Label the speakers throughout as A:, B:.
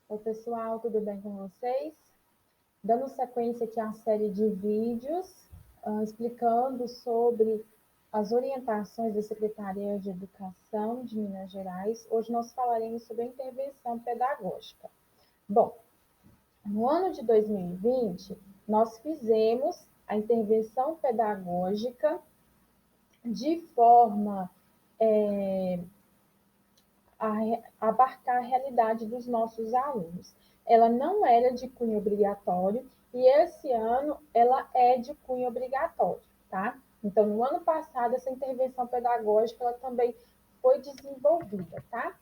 A: Oi, pessoal, tudo bem com vocês? Dando sequência aqui à série de vídeos, explicando sobre as orientações da Secretaria de Educação de Minas Gerais. Hoje nós falaremos sobre a intervenção pedagógica. Bom, no ano de 2020, nós fizemos a intervenção pedagógica de forma a abarcar a realidade dos nossos alunos. Ela não era de cunho obrigatório e esse ano ela é de cunho obrigatório, tá? Então, no ano passado, essa intervenção pedagógica ela também foi desenvolvida, tá?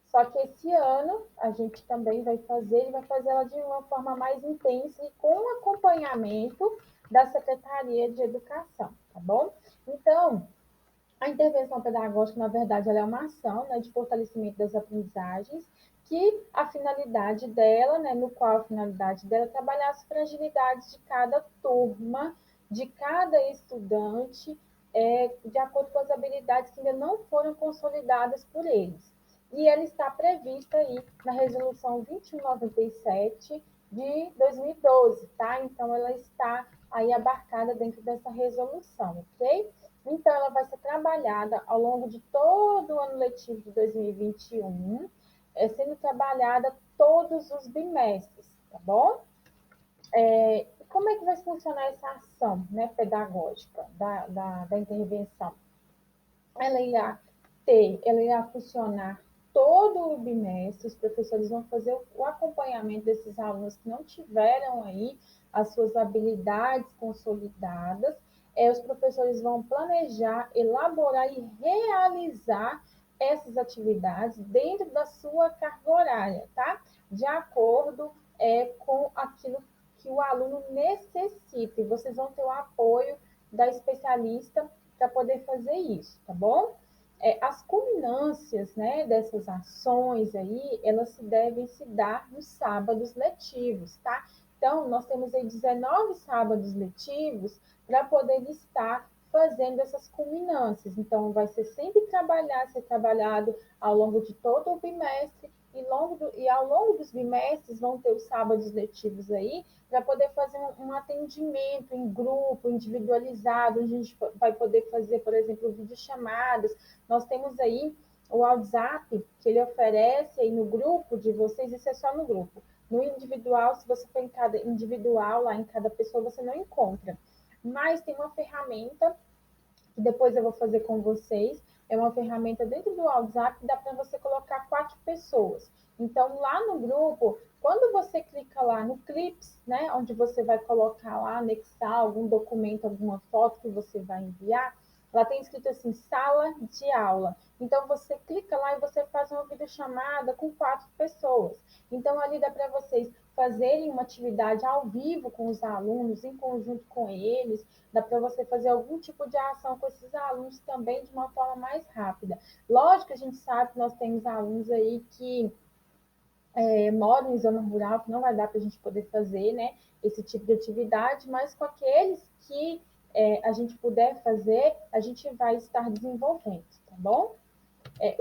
A: Só que esse ano a gente também vai fazer, e vai fazer ela de uma forma mais intensa e com acompanhamento da Secretaria de Educação, tá bom? Então, a intervenção pedagógica, na verdade, ela é uma ação, né, de fortalecimento das aprendizagens, que a finalidade dela, né, no qual a finalidade dela é trabalhar as fragilidades de cada turma, de cada estudante, de acordo com as habilidades que ainda não foram consolidadas por eles. E ela está prevista aí na Resolução 2197 de 2012, tá? Então, ela está aí abarcada dentro dessa resolução, ok? Então, ela vai ser trabalhada ao longo de todo o ano letivo de 2021, sendo trabalhada todos os bimestres, tá bom? Como é que vai funcionar essa ação, né, pedagógica da intervenção? Ela irá funcionar todo o bimestre, os professores vão fazer o acompanhamento desses alunos que não tiveram aí as suas habilidades consolidadas, os professores vão planejar, elaborar e realizar essas atividades dentro da sua carga horária, tá? De acordo com aquilo que o aluno necessita. E vocês vão ter o apoio da especialista para poder fazer isso, tá bom? As culminâncias, né, dessas ações aí, elas se devem se dar nos sábados letivos, tá? Então, nós temos aí 19 sábados letivos para poder estar fazendo essas culminâncias. Então, vai ser sempre ser trabalhado ao longo de todo o bimestre e ao longo dos bimestres vão ter os sábados letivos aí para poder fazer um atendimento em grupo, individualizado, onde a gente vai poder fazer, por exemplo, videochamadas. Nós temos aí o WhatsApp, que ele oferece aí no grupo de vocês, isso é só no grupo. No individual, se você for em cada individual, lá em cada pessoa, você não encontra. Mas tem uma ferramenta que depois eu vou fazer com vocês. É uma ferramenta dentro do WhatsApp que dá para você colocar 4 pessoas. Então, lá no grupo, quando você clica lá no Clips, né, onde você vai colocar lá, anexar algum documento, alguma foto que você vai enviar, lá tem escrito assim, sala de aula. Então, você clica lá e você faz uma videochamada com 4 pessoas. Então, ali dá para vocês fazerem uma atividade ao vivo com os alunos, em conjunto com eles, dá para você fazer algum tipo de ação com esses alunos também de uma forma mais rápida. Lógico que a gente sabe que nós temos alunos aí que moram em zona rural, que não vai dar para a gente poder fazer, né, esse tipo de atividade, mas com aqueles que a gente puder fazer, a gente vai estar desenvolvendo, tá bom?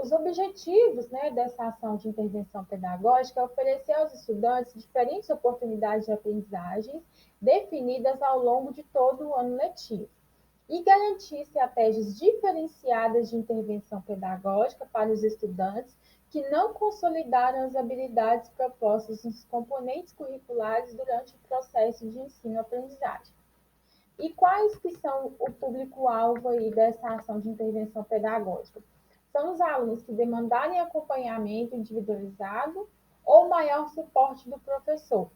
A: Os objetivos, né, dessa ação de intervenção pedagógica é oferecer aos estudantes diferentes oportunidades de aprendizagem definidas ao longo de todo o ano letivo e garantir estratégias diferenciadas de intervenção pedagógica para os estudantes que não consolidaram as habilidades propostas nos componentes curriculares durante o processo de ensino-aprendizagem. E quais que são o público-alvo aí dessa ação de intervenção pedagógica? São os alunos que demandarem acompanhamento individualizado ou maior suporte do professor,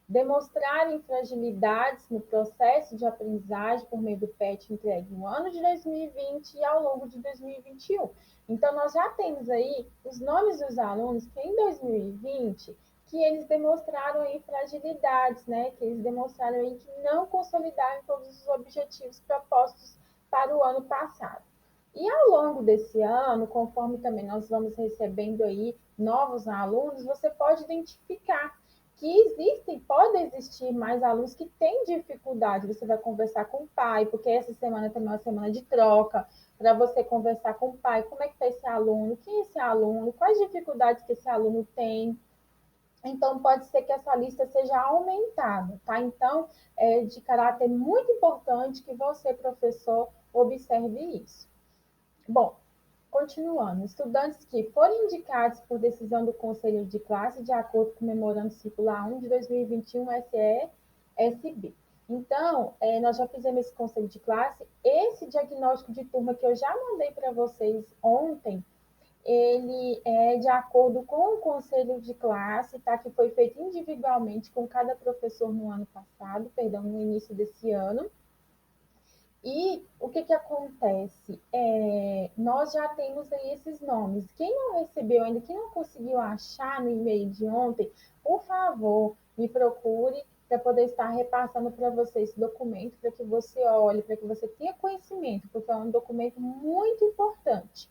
A: demonstrarem fragilidades no processo de aprendizagem por meio do PET entregue no ano de 2020 e ao longo de 2021. Então, nós já temos aí os nomes dos alunos que em 2020 que eles demonstraram aí fragilidades, né? Que eles demonstraram aí que não consolidaram todos os objetivos propostos para o ano passado. E ao longo desse ano, conforme também nós vamos recebendo aí novos alunos, você pode identificar que podem existir mais alunos que têm dificuldade. Você vai conversar com o pai, porque essa semana também é uma semana de troca, para você conversar com o pai, como é que está esse aluno, quem é esse aluno, quais dificuldades que esse aluno tem, então pode ser que essa lista seja aumentada, tá? Então, é de caráter muito importante que você, professor, observe isso. Bom, continuando, estudantes que forem indicados por decisão do Conselho de Classe de acordo com o Memorando Circular 1 de 2021 SE-SB. Então, nós já fizemos esse conselho de classe. Esse diagnóstico de turma que eu já mandei para vocês ontem, ele é de acordo com o conselho de classe, tá? Que foi feito individualmente com cada professor no ano passado, perdão, no início desse ano. E o que acontece? Nós já temos aí esses nomes. Quem não recebeu ainda, quem não conseguiu achar no e-mail de ontem, por favor, me procure para poder estar repassando para você esse documento, para que você olhe, para que você tenha conhecimento, porque é um documento muito importante.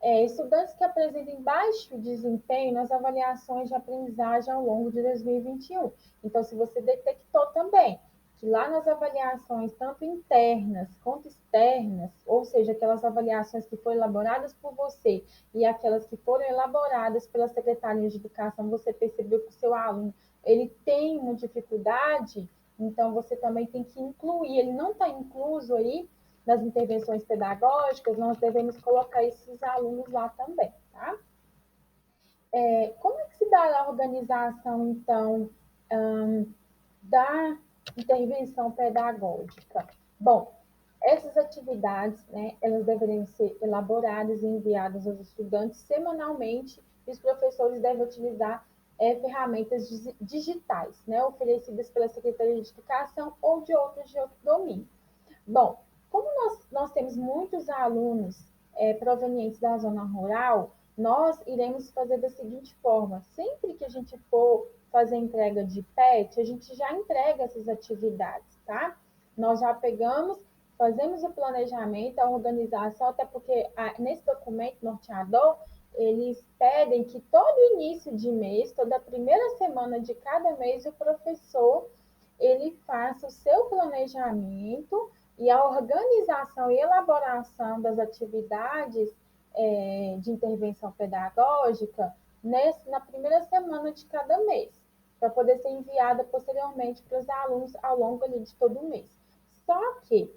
A: Estudantes que apresentem baixo desempenho nas avaliações de aprendizagem ao longo de 2021. Então, se você detectou também que lá nas avaliações, tanto internas quanto externas, ou seja, aquelas avaliações que foram elaboradas por você e aquelas que foram elaboradas pela Secretaria de Educação, você percebeu que o seu aluno ele tem uma dificuldade, então você também tem que incluir, ele não está incluso aí nas intervenções pedagógicas, nós devemos colocar esses alunos lá também, tá? Como é que se dá a organização, então, da intervenção pedagógica? Bom, essas atividades, né, elas deveriam ser elaboradas e enviadas aos estudantes semanalmente, e os professores devem utilizar ferramentas digitais, né, oferecidas pela Secretaria de Educação ou de outros domínios. Bom, como nós temos muitos alunos provenientes da zona rural, nós iremos fazer da seguinte forma: sempre que a gente for fazer entrega de PET, a gente já entrega essas atividades, tá? Nós já pegamos, fazemos o planejamento, a organização, até porque nesse documento norteador, eles pedem que todo início de mês, toda primeira semana de cada mês, o professor ele faça o seu planejamento e a organização e elaboração das atividades de intervenção pedagógica na primeira semana de cada mês, para poder ser enviada posteriormente para os alunos ao longo ali de todo o mês. Só que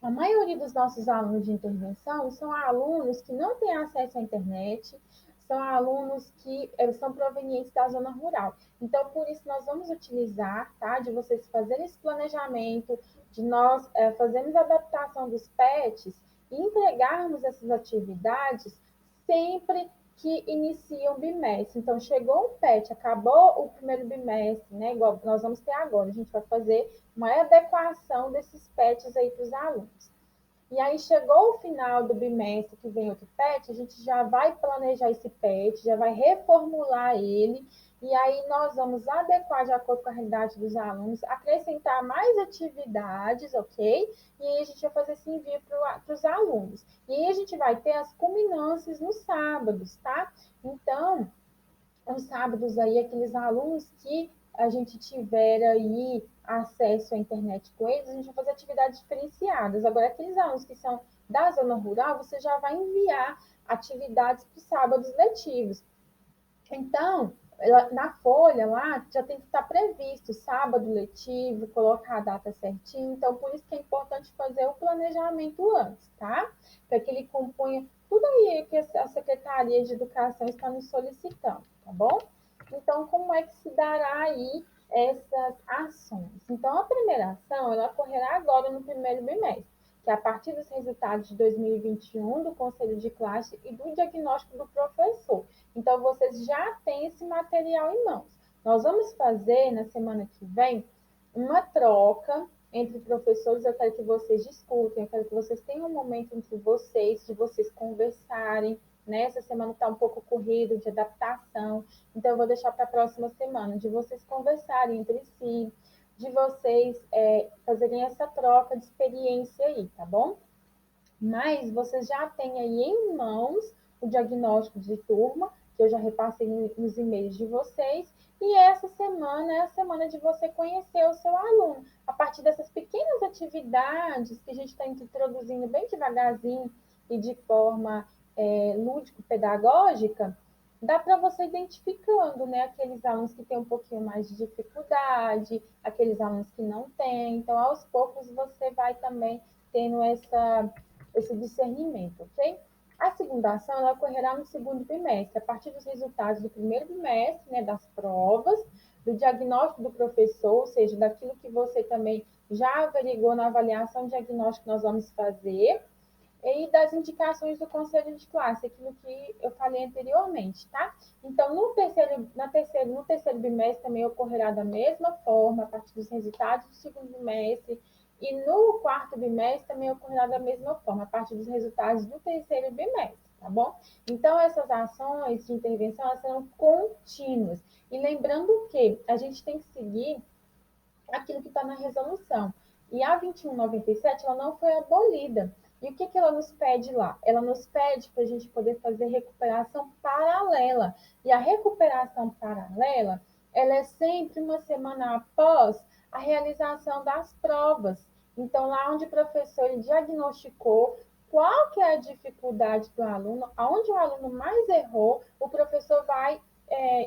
A: a maioria dos nossos alunos de intervenção são alunos que não têm acesso à internet, são alunos que são provenientes da zona rural. Então, por isso, nós vamos utilizar, tá, de vocês fazerem esse planejamento, de nós fazermos a adaptação dos PETs e entregarmos essas atividades sempre que inicia o bimestre. Então, chegou o PET, acabou o primeiro bimestre, né? Igual nós vamos ter agora, a gente vai fazer uma adequação desses PETs aí para os alunos. E aí chegou o final do bimestre que vem outro PET, a gente já vai planejar esse PET, já vai reformular ele, e aí nós vamos adequar de acordo com a realidade dos alunos, acrescentar mais atividades, ok? E aí a gente vai fazer esse envio para os alunos. E aí a gente vai ter as culminâncias nos sábados, tá? Então, os sábados aí, aqueles alunos que a gente tiver aí acesso à internet com eles, a gente vai fazer atividades diferenciadas. Agora, aqueles alunos que são da zona rural, você já vai enviar atividades para os sábados letivos. Então, na folha lá, já tem que estar previsto sábado letivo, colocar a data certinho. Então, por isso que é importante fazer o planejamento antes, tá? Para que ele componha tudo aí que a Secretaria de Educação está nos solicitando, tá bom? Então, como é que se dará aí essas ações? Então, a primeira ação, ela ocorrerá agora no primeiro bimestre, que é a partir dos resultados de 2021 do Conselho de Classe e do diagnóstico do professor. Então, vocês já têm esse material em mãos. Nós vamos fazer, na semana que vem, uma troca entre professores. Eu quero que vocês discutem, eu quero que vocês tenham um momento entre vocês, de vocês conversarem. Né? Essa semana está um pouco corrido de adaptação, então eu vou deixar para a próxima semana, de vocês conversarem entre si, de vocês fazerem essa troca de experiência aí, tá bom? Mas vocês já têm aí em mãos o diagnóstico de turma, que eu já repassei nos e-mails de vocês, e essa semana é a semana de você conhecer o seu aluno. A partir dessas pequenas atividades que a gente está introduzindo bem devagarzinho e de forma lúdico-pedagógica, dá para você identificando, né, aqueles alunos que têm um pouquinho mais de dificuldade, aqueles alunos que não têm. Então, aos poucos, você vai também tendo esse discernimento, ok? A segunda ação ela ocorrerá no segundo bimestre, a partir dos resultados do primeiro bimestre, né, das provas, do diagnóstico do professor, ou seja, daquilo que você também já averigou na avaliação diagnóstica que nós vamos fazer, e das indicações do conselho de classe, aquilo que eu falei anteriormente, tá? Então, no terceiro bimestre também ocorrerá da mesma forma, a partir dos resultados do segundo bimestre, e no quarto bimestre também ocorrerá da mesma forma, a partir dos resultados do terceiro bimestre, tá bom? Então, essas ações de intervenção elas serão contínuas. E lembrando que a gente tem que seguir aquilo que está na resolução. E a 2197 ela não foi abolida. E o que, que ela nos pede lá? Ela nos pede para a gente poder fazer recuperação paralela. E a recuperação paralela, ela é sempre uma semana após a realização das provas. Então, lá onde o professor diagnosticou qual que é a dificuldade do aluno, aonde o aluno mais errou, o professor vai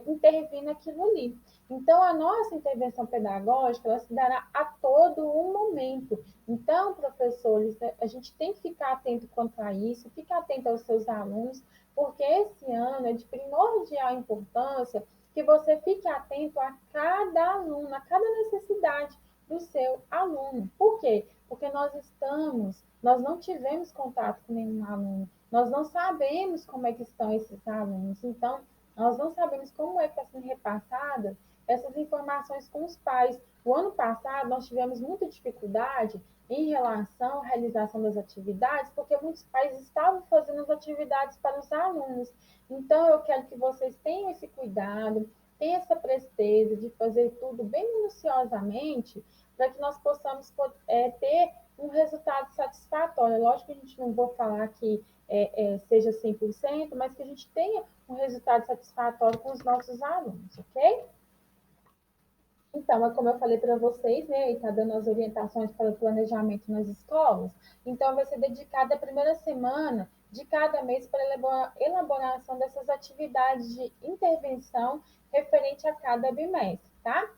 A: intervir naquilo ali. Então, a nossa intervenção pedagógica ela se dará a todo um momento. Então, professores, a gente tem que ficar atento quanto a isso, ficar atento aos seus alunos, porque esse ano é de primordial importância que você fique atento a cada aluno, a cada necessidade do seu aluno. Por quê? Porque nós não tivemos contato com nenhum aluno, nós não sabemos como é que estão esses alunos, então, nós não sabemos como é que está sendo repassada essas informações com os pais. O ano passado, nós tivemos muita dificuldade em relação à realização das atividades, porque muitos pais estavam fazendo as atividades para os alunos. Então, eu quero que vocês tenham esse cuidado, tenham essa presteza de fazer tudo bem minuciosamente, para que nós possamos ter um resultado satisfatório. Lógico que a gente não vou falar que seja 100%, mas que a gente tenha um resultado satisfatório com os nossos alunos, ok? Então, é como eu falei para vocês, né, e está dando as orientações para o planejamento nas escolas, então vai ser dedicada a primeira semana de cada mês para a elaboração dessas atividades de intervenção referente a cada bimestre, tá?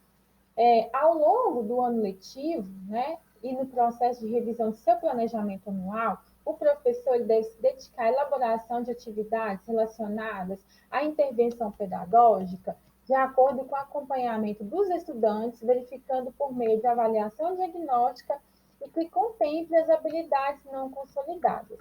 A: Ao longo do ano letivo, né, e no processo de revisão do seu planejamento anual, o professor deve se dedicar à elaboração de atividades relacionadas à intervenção pedagógica, de acordo com o acompanhamento dos estudantes, verificando por meio de avaliação diagnóstica e que contemple as habilidades não consolidadas.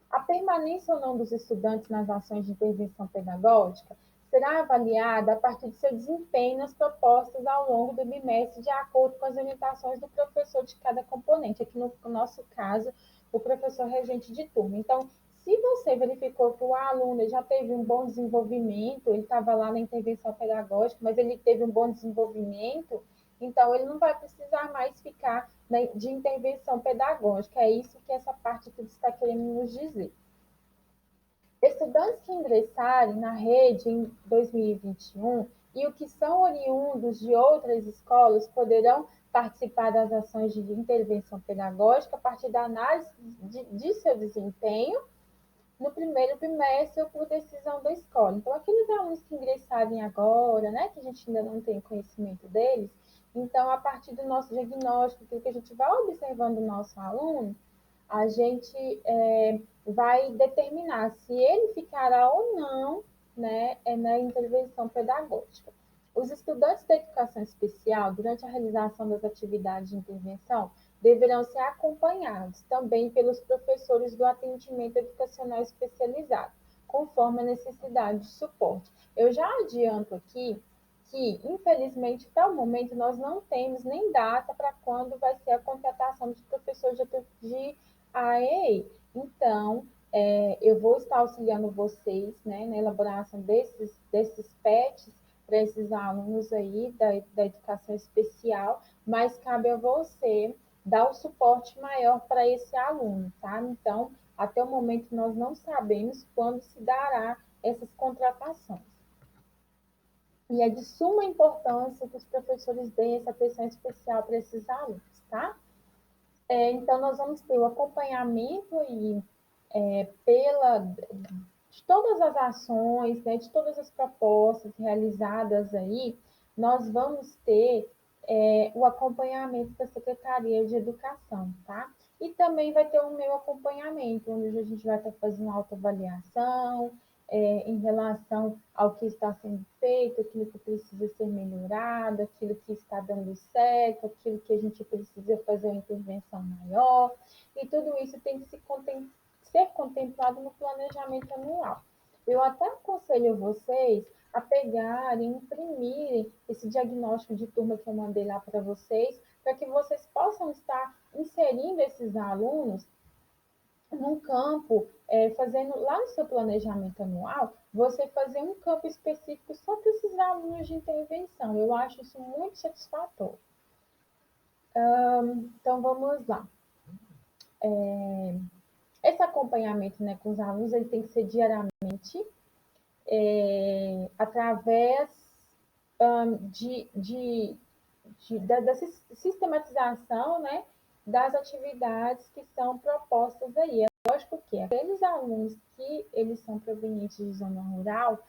A: A permanência ou não dos estudantes nas ações de intervenção pedagógica será avaliada a partir de seu desempenho nas propostas ao longo do bimestre, de acordo com as orientações do professor de cada componente. Aqui no nosso caso, o professor regente de turma. Então, se você verificou que o aluno já teve um bom desenvolvimento, ele estava lá na intervenção pedagógica, mas ele teve um bom desenvolvimento, então ele não vai precisar mais ficar de intervenção pedagógica. É isso que essa parte aqui está querendo nos dizer. Estudantes que ingressarem na rede em 2021 e o que são oriundos de outras escolas poderão participar das ações de intervenção pedagógica a partir da análise de seu desempenho no primeiro bimestre ou por decisão da escola. Então, aqueles alunos que ingressarem agora, né, que a gente ainda não tem conhecimento deles, então, a partir do nosso diagnóstico, aquilo que a gente vai observando o nosso aluno, a gente vai determinar se ele ficará ou não, né, na intervenção pedagógica. Os estudantes da educação especial, durante a realização das atividades de intervenção, deverão ser acompanhados também pelos professores do atendimento educacional especializado, conforme a necessidade de suporte. Eu já adianto aqui que, infelizmente, até o momento, nós não temos nem data para quando vai ser a contratação de professores de AEE. Então, eu vou estar auxiliando vocês, né, na elaboração desses PETs para esses alunos aí da educação especial, mas cabe a você dar o suporte maior para esse aluno, tá? Então, até o momento, nós não sabemos quando se dará essas contratações. E é de suma importância que os professores deem essa atenção especial para esses alunos, tá? Então, nós vamos ter o acompanhamento e pela de todas as ações, né, de todas as propostas realizadas aí, nós vamos ter o acompanhamento da Secretaria de Educação, tá? E também vai ter o meu acompanhamento, onde a gente vai estar fazendo uma autoavaliação em relação ao que está sendo feito, aquilo que precisa ser melhorado, aquilo que está dando certo, aquilo que a gente precisa fazer uma intervenção maior, e tudo isso tem que ser contemplado no planejamento anual. Eu até aconselho vocês a pegarem, imprimirem esse diagnóstico de turma que eu mandei lá para vocês, para que vocês possam estar inserindo esses alunos num campo, fazendo lá no seu planejamento anual, você fazer um campo específico só para esses alunos de intervenção. Eu acho isso muito satisfatório. Então, vamos lá. Esse acompanhamento, né, com os alunos, ele tem que ser diariamente, através da sistematização, né, das atividades que são propostas aí. É lógico que aqueles alunos que eles são provenientes de zona rural,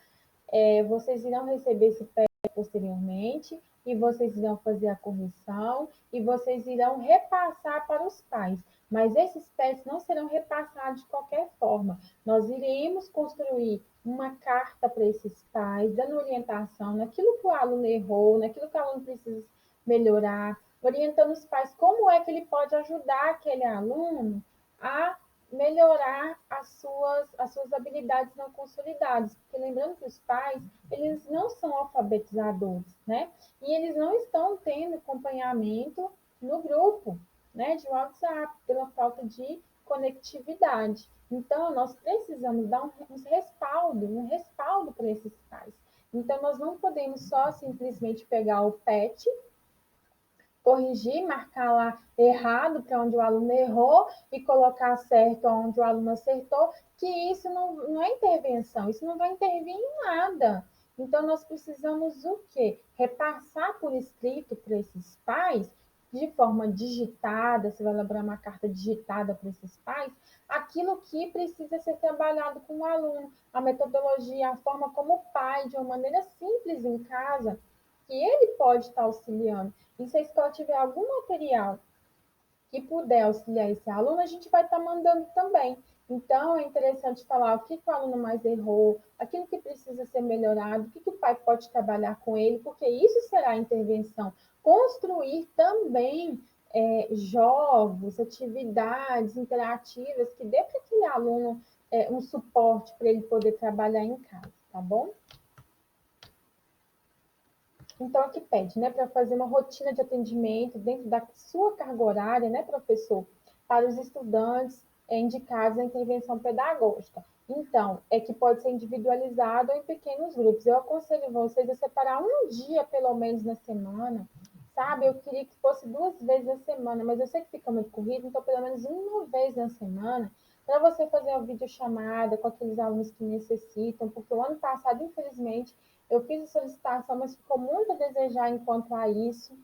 A: vocês irão receber esse PET posteriormente, e vocês irão fazer a correção, e vocês irão repassar para os pais. Mas esses PETs não serão repassados de qualquer forma. Nós iremos construir uma carta para esses pais, dando orientação naquilo que o aluno errou, naquilo que o aluno precisa melhorar, orientando os pais como é que ele pode ajudar aquele aluno a melhorar as suas habilidades não consolidadas. Porque lembrando que os pais, eles não são alfabetizadores, né? E eles não estão tendo acompanhamento no grupo, né, de WhatsApp, pela falta de conectividade. Então, nós precisamos dar um respaldo para esses pais. Então, nós não podemos só simplesmente pegar o PET, corrigir, marcar lá errado para onde o aluno errou e colocar certo onde o aluno acertou, que isso não é intervenção, isso não vai intervir em nada. Então, nós precisamos o quê? Repassar por escrito para esses pais, de forma digitada, você vai elaborar uma carta digitada para esses pais, aquilo que precisa ser trabalhado com o aluno, a metodologia, a forma como o pai, de uma maneira simples em casa, que ele pode estar auxiliando. E se a escola tiver algum material que puder auxiliar esse aluno, a gente vai estar mandando também. Então, é interessante falar o que o aluno mais errou, aquilo que precisa ser melhorado, o que o pai pode trabalhar com ele, porque isso será a intervenção. Construir também jogos, atividades interativas que dê para aquele aluno um suporte para ele poder trabalhar em casa, tá bom? Então, aqui pede, né, para fazer uma rotina de atendimento dentro da sua carga horária, né, professor, para os estudantes indicados na intervenção pedagógica. Então, é que pode ser individualizado ou em pequenos grupos. Eu aconselho vocês a separar um dia, pelo menos, na semana, sabe? Eu queria que fosse 2 vezes na semana, mas eu sei que fica muito corrido, então, pelo menos uma vez na semana, para você fazer uma videochamada com aqueles alunos que necessitam, porque o ano passado, infelizmente, eu fiz a solicitação, mas ficou muito a desejar enquanto a isso.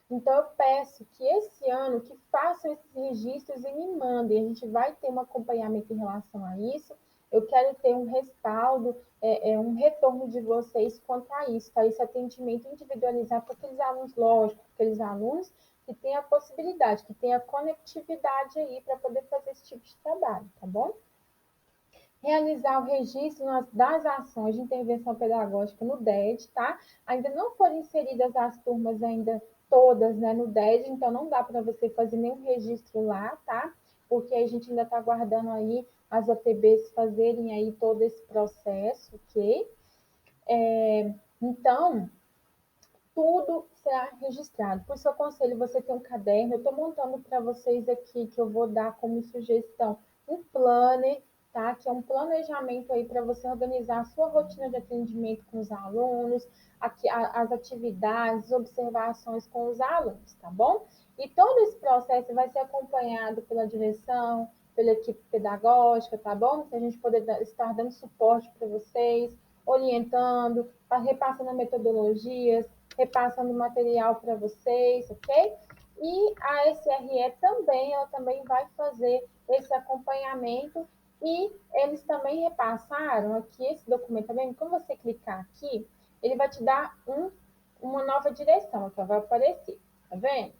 A: Então, eu peço que esse ano que façam esses registros e me mandem. A gente vai ter um acompanhamento em relação a isso. Eu quero ter um respaldo, um retorno de vocês quanto a isso, tá? Esse atendimento individualizado para aqueles alunos, lógico, aqueles alunos que têm a possibilidade, que têm a conectividade aí para poder fazer esse tipo de trabalho, tá bom? Realizar o registro das ações de intervenção pedagógica no DED, tá? Ainda não foram inseridas as turmas ainda todas, né, no DED, então não dá para você fazer nenhum registro lá, tá? Porque a gente ainda está aguardando aí as ATBs fazerem aí todo esse processo, ok? Então, tudo será registrado. Por isso, eu aconselho você ter um caderno. Eu estou montando para vocês aqui, que eu vou dar como sugestão, um planner, tá? Que é um planejamento aí para você organizar a sua rotina de atendimento com os alunos, aqui, as atividades, as observações com os alunos, tá bom? E todo esse processo vai ser acompanhado pela direção, pela equipe pedagógica, tá bom? Para a gente poder estar dando suporte para vocês, orientando, repassando metodologias, repassando material para vocês, ok? E a SRE também, ela também vai fazer esse acompanhamento E eles também repassaram aqui esse documento, tá vendo? Quando você clicar aqui, ele vai te dar uma nova direção, aqui vai aparecer, tá vendo?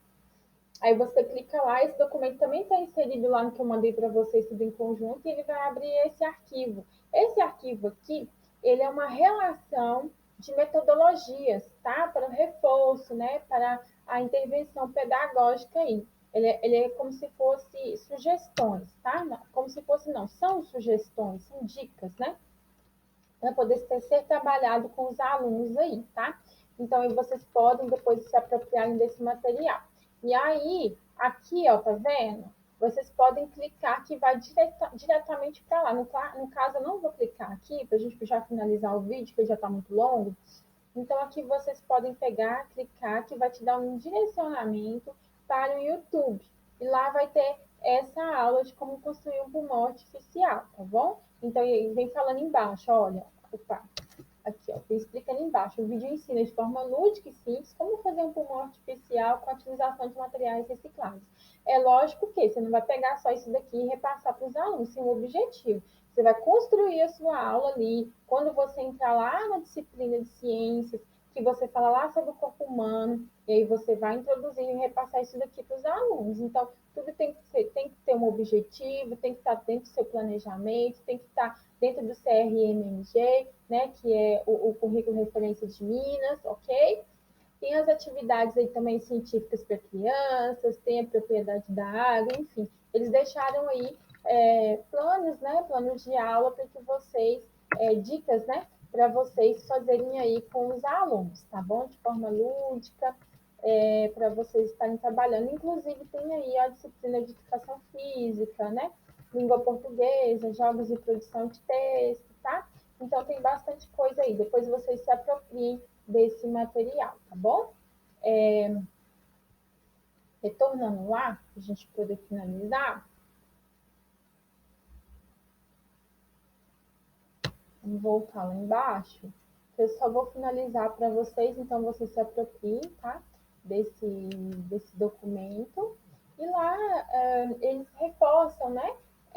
A: Aí você clica lá, esse documento também está inserido lá no que eu mandei para vocês tudo em conjunto, e ele vai abrir esse arquivo. Esse arquivo aqui, ele é uma relação de metodologias, tá? Para o reforço, né? Para a intervenção pedagógica aí. Ele é como se fosse sugestões, tá? Não, como se fosse, não, são sugestões, são dicas, né? Para poder ser trabalhado com os alunos aí, tá? Então, aí vocês podem depois se apropriarem desse material. E aí, aqui, ó, tá vendo? Vocês podem clicar que vai diretamente para lá. No caso, eu não vou clicar aqui, para a gente já finalizar o vídeo, que já está muito longo. Então, aqui vocês podem pegar, clicar, que vai te dar um direcionamento para o YouTube. E lá vai ter essa aula de como construir um pulmão artificial, tá bom? Então, vem falando embaixo, olha, opa, aqui, ó, explica ali embaixo. O vídeo ensina de forma lúdica e simples como fazer um pulmão artificial com a utilização de materiais recicláveis. É lógico que você não vai pegar só isso daqui e repassar para os alunos, sem o objetivo. Você vai construir a sua aula ali. Quando você entrar lá na disciplina de ciências, que você fala lá sobre o corpo humano, e aí você vai introduzir e repassar isso daqui para os alunos. Então, tudo tem que ter um objetivo, tem que estar dentro do seu planejamento, tem que estar dentro do CRMMG, né, que é o currículo referência de Minas, ok? Tem as atividades aí também científicas para crianças, tem a propriedade da água, enfim. Eles deixaram aí planos, né, planos de aula para que vocês, dicas, né, para vocês fazerem aí com os alunos, tá bom? De forma lúdica, para vocês estarem trabalhando. Inclusive, tem aí a disciplina de educação física, né? Língua portuguesa, jogos de produção de texto, tá? Então, tem bastante coisa aí. Depois vocês se apropriem desse material, tá bom? Retornando lá, para a gente poder finalizar, vamos voltar lá embaixo. Eu só vou finalizar para vocês, então vocês se apropriem, tá? Desse documento. E lá eles reforçam, né?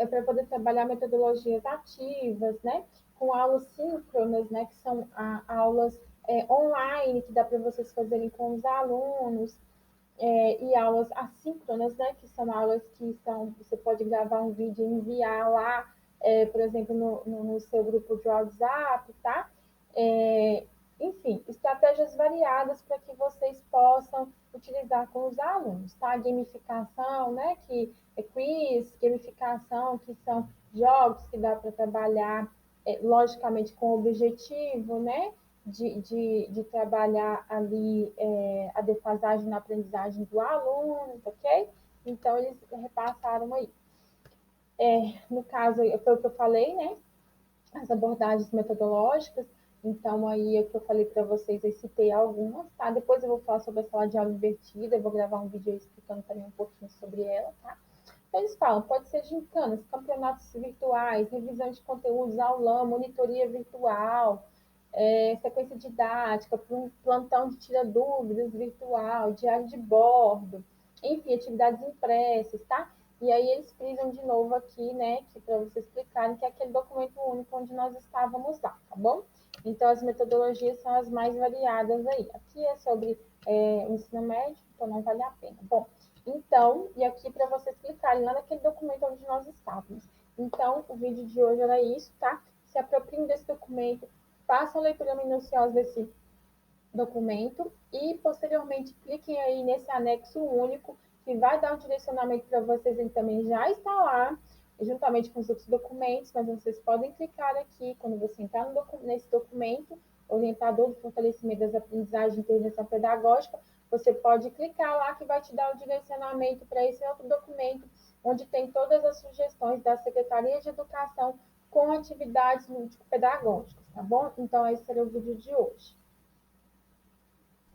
A: Para poder trabalhar metodologias ativas, né? Com aulas síncronas, né? Que são aulas online, que dá para vocês fazerem com os alunos. E aulas assíncronas, né, que são aulas que você pode gravar um vídeo e enviar lá, por exemplo, no seu grupo de WhatsApp, tá? Enfim, estratégias variadas para que vocês possam utilizar com os alunos, tá? Gamificação, né, que é quiz, gamificação, que são jogos que dá para trabalhar, logicamente, com objetivo, né? De trabalhar ali a defasagem na aprendizagem do aluno, ok? Então, eles repassaram aí. No caso, foi o que eu falei, né? As abordagens metodológicas. Então, aí, é o que eu falei para vocês, eu citei algumas, tá? Depois eu vou falar sobre a sala de aula invertida, eu vou gravar um vídeo aí explicando também um pouquinho sobre ela, tá? Então, eles falam, pode ser gincanas, campeonatos virtuais, revisão de conteúdos, aulão, monitoria virtual, sequência didática, plantão de tira dúvidas virtual, diário de bordo, enfim, atividades impressas, tá? E aí eles frisam de novo aqui, né, que para vocês explicarem que é aquele documento único onde nós estávamos lá, tá bom? Então as metodologias são as mais variadas aí. Aqui é sobre o ensino médio, então não vale a pena. Bom, então, e aqui para vocês clicarem lá naquele documento onde nós estávamos. Então, o vídeo de hoje era isso, tá? Se apropriem desse documento, façam a leitura minuciosa desse documento e, posteriormente, cliquem aí nesse anexo único, que vai dar um direcionamento para vocês, ele também já está lá, juntamente com os outros documentos, mas vocês podem clicar aqui, quando você entrar nesse documento, orientador do fortalecimento das aprendizagens de intervenção pedagógica, você pode clicar lá que vai te dar o direcionamento para esse outro documento, onde tem todas as sugestões da Secretaria de Educação com atividades lúdico-pedagógicas, tá bom? Então, esse será o vídeo de hoje.